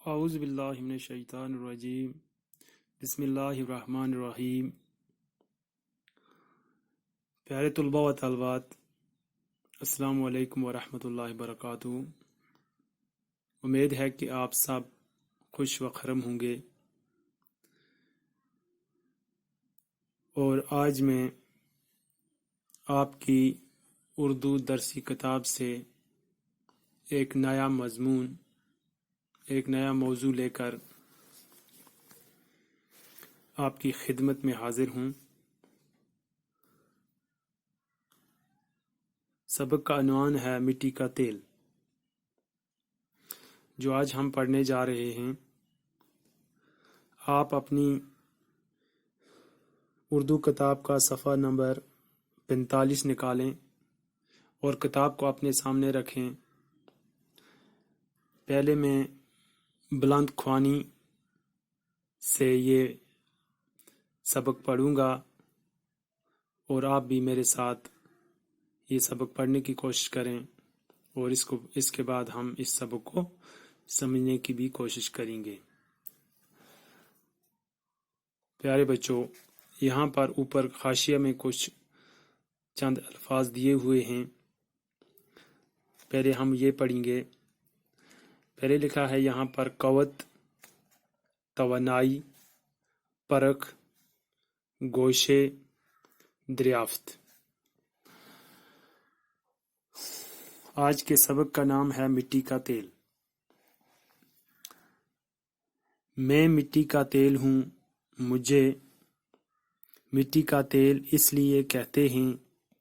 اعوذ باللہ من الشیطان الرجیم بسم اللہ الرحمن الرحیم۔ پیارے طلباء و طالبات، السلام علیکم ورحمۃ اللہ وبرکاتہ۔ امید ہے کہ آپ سب خوش و خرم ہوں گے، اور آج میں آپ کی اردو درسی کتاب سے ایک نیا مضمون، ایک نیا موضوع لے کر آپ کی خدمت میں حاضر ہوں۔ سبق کا عنوان ہے مٹی کا تیل، جو آج ہم پڑھنے جا رہے ہیں۔ آپ اپنی اردو کتاب کا صفحہ نمبر 45 نکالیں اور کتاب کو اپنے سامنے رکھیں۔ پہلے میں بلند خوانی سے یہ سبق پڑھوں گا، اور آپ بھی میرے ساتھ یہ سبق پڑھنے کی کوشش کریں، اور اس کے بعد ہم اس سبق کو سمجھنے کی بھی کوشش کریں گے۔ پیارے بچوں، یہاں پر اوپر حاشیہ میں کچھ چند الفاظ دیے ہوئے ہیں، پہلے ہم یہ پڑھیں گے۔ پہلے لکھا ہے یہاں پر قوت، توانائی، پرکھ، گوشے، دریافت۔ آج کے سبق کا نام ہے مٹی کا تیل۔ میں مٹی کا تیل ہوں، مجھے مٹی کا تیل اس لیے کہتے ہیں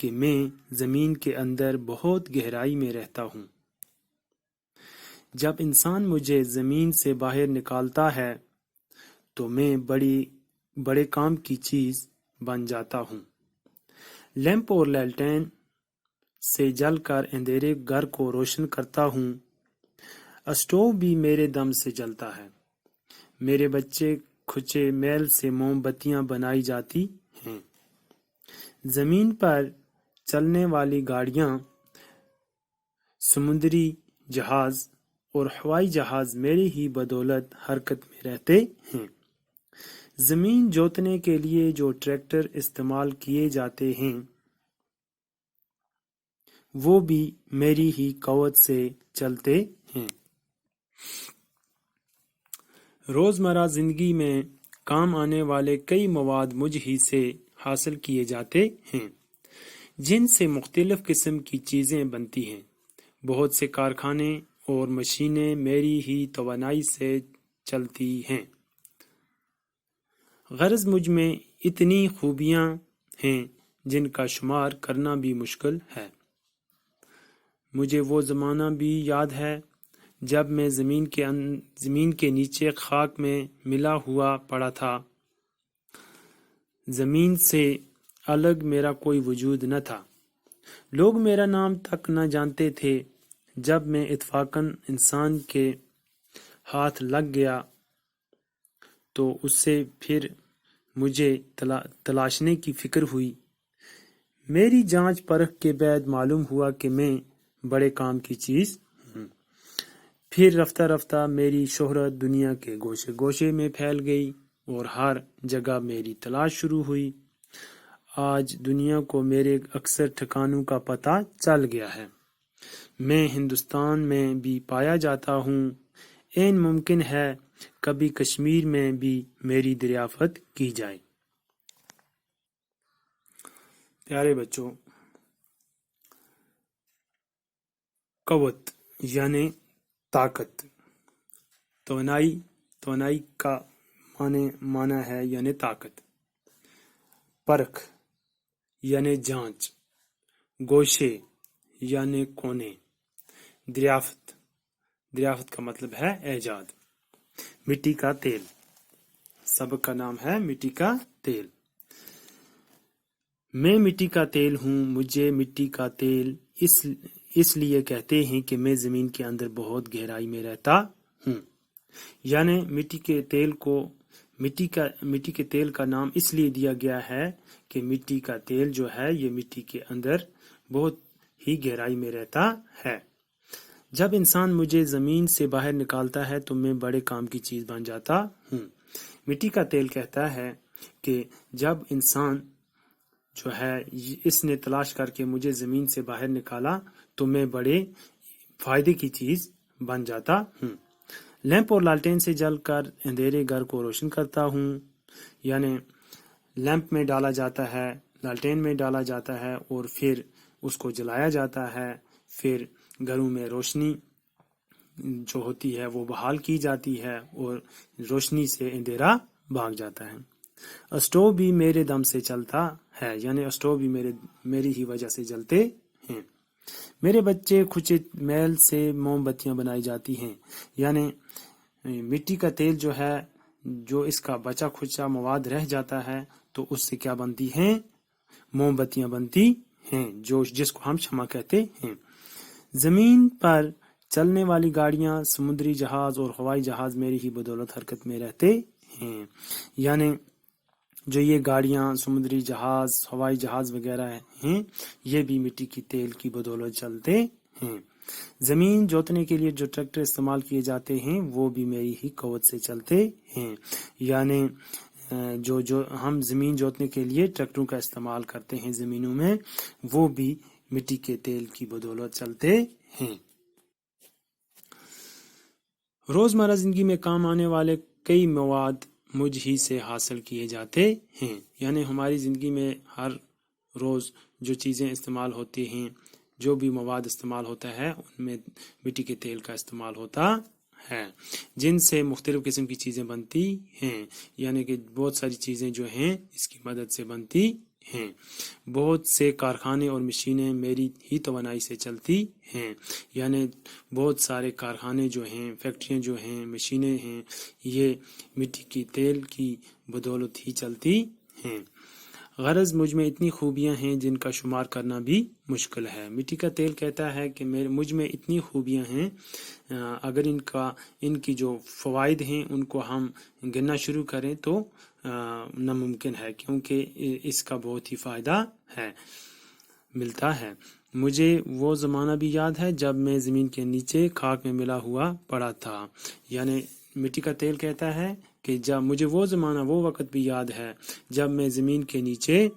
کہ میں زمین کے اندر بہت گہرائی میں رہتا ہوں۔ جب انسان مجھے زمین سے باہر نکالتا ہے تو میں بڑے کام کی چیز بن جاتا ہوں۔ لیمپ اور لالٹین سے جل کر اندھیرے گھر کو روشن کرتا ہوں۔ اسٹوو بھی میرے دم سے جلتا ہے۔ میرے بچے کھچے میل سے موم بتیاں بنائی جاتی ہیں۔ زمین پر چلنے والی گاڑیاں، سمندری جہاز اور ہوائی جہاز میری ہی بدولت حرکت میں رہتے ہیں۔ زمین جوتنے کے لیے جو ٹریکٹر استعمال کیے جاتے ہیں وہ بھی میری ہی قوت سے چلتے ہیں۔ روزمرہ زندگی میں کام آنے والے کئی مواد مجھ ہی سے حاصل کیے جاتے ہیں، جن سے مختلف قسم کی چیزیں بنتی ہیں۔ بہت سے کارخانے اور مشینیں میری ہی توانائی سے چلتی ہیں۔ غرض مجھ میں اتنی خوبیاں ہیں جن کا شمار کرنا بھی مشکل ہے۔ مجھے وہ زمانہ بھی یاد ہے جب میں زمین کے نیچے خاک میں ملا ہوا پڑا تھا۔ زمین سے الگ میرا کوئی وجود نہ تھا۔ لوگ میرا نام تک نہ جانتے تھے۔ جب میں اتفاقاً انسان کے ہاتھ لگ گیا تو اس سے پھر مجھے تلاشنے کی فکر ہوئی۔ میری جانچ پرکھ کے بعد معلوم ہوا کہ میں بڑے کام کی چیز ہوں۔ پھر رفتہ رفتہ میری شہرت دنیا کے گوشے گوشے میں پھیل گئی اور ہر جگہ میری تلاش شروع ہوئی۔ آج دنیا کو میرے اکثر ٹھکانوں کا پتہ چل گیا ہے۔ میں ہندوستان میں بھی پایا جاتا ہوں۔ عین ممکن ہے کبھی کشمیر میں بھی میری دریافت کی جائے۔ پیارے بچوں، قوت یعنی طاقت، توانائی کا معنی ہے یعنی طاقت، پرکھ یعنی جانچ، گوشے یعنی کونے، دریافت کا مطلب ہے ایجاد۔ مٹی کا تیل، سبق کا نام ہے مٹی کا تیل۔ میں مٹی کا تیل ہوں، مجھے مٹی کا تیل اس لیے کہتے ہیں کہ میں زمین کے اندر بہت گہرائی میں رہتا ہوں۔ یعنی مٹی کے تیل کا نام اس لیے دیا گیا ہے کہ مٹی کا تیل جو ہے یہ مٹی کے اندر بہت ہی گہرائی میں رہتا ہے۔ جب انسان مجھے زمین سے باہر نکالتا ہے تو میں بڑے کام کی چیز بن جاتا ہوں۔ مٹی کا تیل کہتا ہے کہ جب انسان جو ہے اس نے تلاش کر کے مجھے زمین سے باہر نکالا تو میں بڑے فائدے کی چیز بن جاتا ہوں۔ لیمپ اور لالٹین سے جل کر اندھیرے گھر کو روشن کرتا ہوں، یعنی لیمپ میں ڈالا جاتا ہے، لالٹین میں ڈالا جاتا ہے اور پھر اس کو جلایا جاتا ہے، پھر گھروں میں روشنی جو ہوتی ہے وہ بحال کی جاتی ہے اور روشنی سے اندھیرا بھاگ جاتا ہے۔ اسٹوو بھی میرے دم سے چلتا ہے، یعنی اسٹوو بھی میری ہی وجہ سے جلتے ہیں۔ میرے بچے کھچے میل سے موم بتیاں بنائی جاتی ہیں، یعنی مٹی کا تیل جو ہے، جو اس کا بچا کھچا مواد رہ جاتا ہے تو اس سے کیا بنتی ہیں؟ موم بتیاں بنتی ہیں، جس کو ہم شمع کہتے ہیں۔ زمین پر چلنے والی گاڑیاں، سمندری جہاز اور ہوائی جہاز میری ہی بدولت حرکت میں رہتے ہیں، یعنی جو یہ گاڑیاں، سمندری جہاز، ہوائی جہاز وغیرہ ہیں، یہ بھی مٹی کی تیل کی بدولت چلتے ہیں۔ زمین جوتنے کے لیے جو ٹریکٹر استعمال کیے جاتے ہیں وہ بھی میری ہی قوت سے چلتے ہیں، یعنی جو ہم زمین جوتنے کے لیے ٹریکٹروں کا استعمال کرتے ہیں زمینوں میں، وہ بھی مٹی کے تیل کی بدولت چلتے ہیں۔ روزمرہ زندگی میں کام آنے والے کئی مواد مجھ ہی سے حاصل کیے جاتے ہیں، یعنی ہماری زندگی میں ہر روز جو چیزیں استعمال ہوتی ہیں، جو بھی مواد استعمال ہوتا ہے ان میں مٹی کے تیل کا استعمال ہوتا ہے، جن سے مختلف قسم کی چیزیں بنتی ہیں، یعنی کہ بہت ساری چیزیں جو ہیں اس کی مدد سے بنتی ہیں۔ بہت سے کارخانے اور مشینیں میری ہی توانائی سے چلتی ہیں، یعنی بہت سارے کارخانے جو ہیں، فیکٹریاں جو ہیں، مشینیں ہیں، یہ مٹی کی تیل کی بدولت ہی چلتی ہیں۔ غرض مجھ میں اتنی خوبیاں ہیں جن کا شمار کرنا بھی مشکل ہے۔ مٹی کا تیل کہتا ہے کہ مجھ میں اتنی خوبیاں ہیں، اگر ان کی جو فوائد ہیں ان کو ہم گننا شروع کریں تو ناممکن ہے، کیونکہ اس کا بہت ہی فائدہ ملتا ہے۔ مجھے وہ زمانہ بھی یاد ہے جب میں زمین کے نیچے خاک میں ملا ہوا پڑا تھا، یعنی مٹی کا تیل کہتا ہے کہ جب مجھے وہ زمانہ، وہ وقت بھی یاد ہے جب میں زمین کے نیچے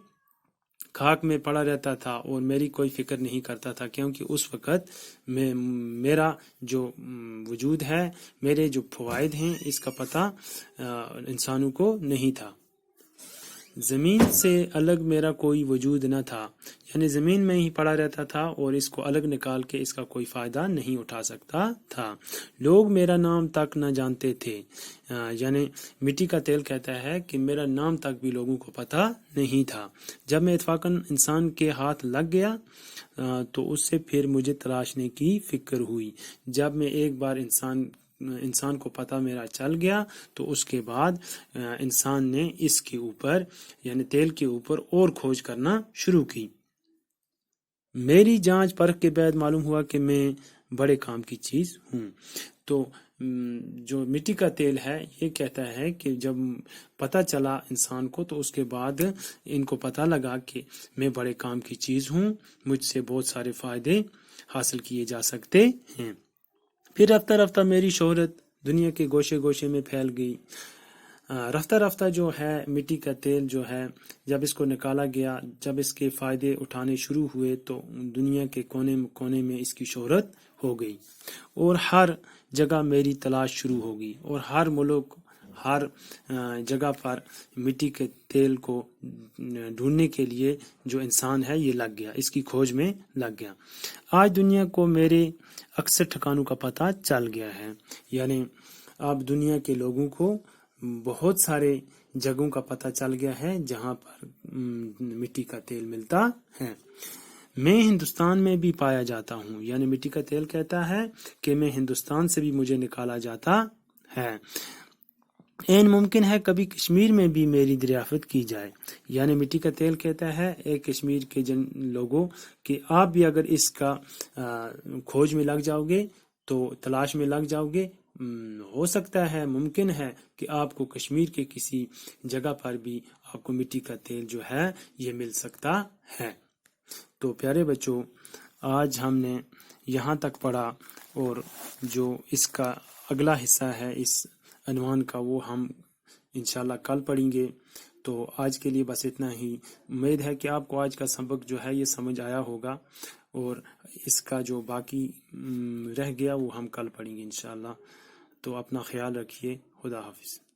خاک میں پڑا رہتا تھا اور میری کوئی فکر نہیں کرتا تھا، کیونکہ اس وقت میرا جو وجود ہے، میرے جو فوائد ہیں، اس کا پتہ انسانوں کو نہیں تھا۔ زمین سے الگ میرا کوئی وجود نہ تھا، یعنی زمین میں ہی پڑا رہتا تھا اور اس کو الگ نکال کے اس کا کوئی فائدہ نہیں اٹھا سکتا تھا۔ لوگ میرا نام تک نہ جانتے تھے، یعنی مٹی کا تیل کہتا ہے کہ میرا نام تک بھی لوگوں کو پتہ نہیں تھا۔ جب میں اتفاقاً انسان کے ہاتھ لگ گیا تو اس سے پھر مجھے تراشنے کی فکر ہوئی۔ جب میں ایک بار انسان کو پتہ میرا چل گیا تو اس کے بعد انسان نے اس کے اوپر، یعنی تیل کے اوپر اور کھوج کرنا شروع کی۔ میری جانچ پرکھ کے بعد معلوم ہوا کہ میں بڑے کام کی چیز ہوں۔ تو جو مٹی کا تیل ہے یہ کہتا ہے کہ جب پتہ چلا انسان کو تو اس کے بعد ان کو پتہ لگا کہ میں بڑے کام کی چیز ہوں، مجھ سے بہت سارے فائدے حاصل کیے جا سکتے ہیں۔ پھر رفتہ رفتہ میری شہرت دنیا کے گوشے گوشے میں پھیل گئی۔ رفتہ رفتہ جو ہے مٹی کا تیل جو ہے، جب اس کو نکالا گیا، جب اس کے فائدے اٹھانے شروع ہوئے تو دنیا کے کونے کونے میں اس کی شہرت ہو گئی اور ہر جگہ میری تلاش شروع ہو گئی، اور ہر ملک، ہر جگہ پر مٹی کے تیل کو ڈھونڈنے کے لیے جو انسان ہے یہ لگ گیا، اس کی کھوج میں لگ گیا۔ آج دنیا کو میرے اکثر ٹھکانوں کا پتہ چل گیا ہے، یعنی اب دنیا کے لوگوں کو بہت سارے جگہوں کا پتہ چل گیا ہے جہاں پر مٹی کا تیل ملتا ہے۔ میں ہندوستان میں بھی پایا جاتا ہوں، یعنی مٹی کا تیل کہتا ہے کہ میں ہندوستان سے بھی مجھے نکالا جاتا ہے۔ این ممکن ہے کبھی کشمیر میں بھی میری دریافت کی جائے، یعنی مٹی کا تیل کہتا ہے ایک کشمیر کے جن لوگوں کہ آپ بھی اگر اس کا کھوج میں لگ جاؤ گے تو تلاش میں لگ جاؤ گے، ہو سکتا ہے، ممکن ہے کہ آپ کو کشمیر کے کسی جگہ پر بھی آپ کو مٹی کا تیل جو ہے یہ مل سکتا ہے۔ تو پیارے بچوں، آج ہم نے یہاں تک پڑھا اور جو اس کا اگلا حصہ ہے اس عنوان کا وہ ہم انشاءاللہ کل پڑھیں گے۔ تو آج کے لیے بس اتنا ہی۔ امید ہے کہ آپ کو آج کا سبق جو ہے یہ سمجھ آیا ہوگا، اور اس کا جو باقی رہ گیا وہ ہم کل پڑھیں گے انشاءاللہ۔ تو اپنا خیال رکھیے، خدا حافظ۔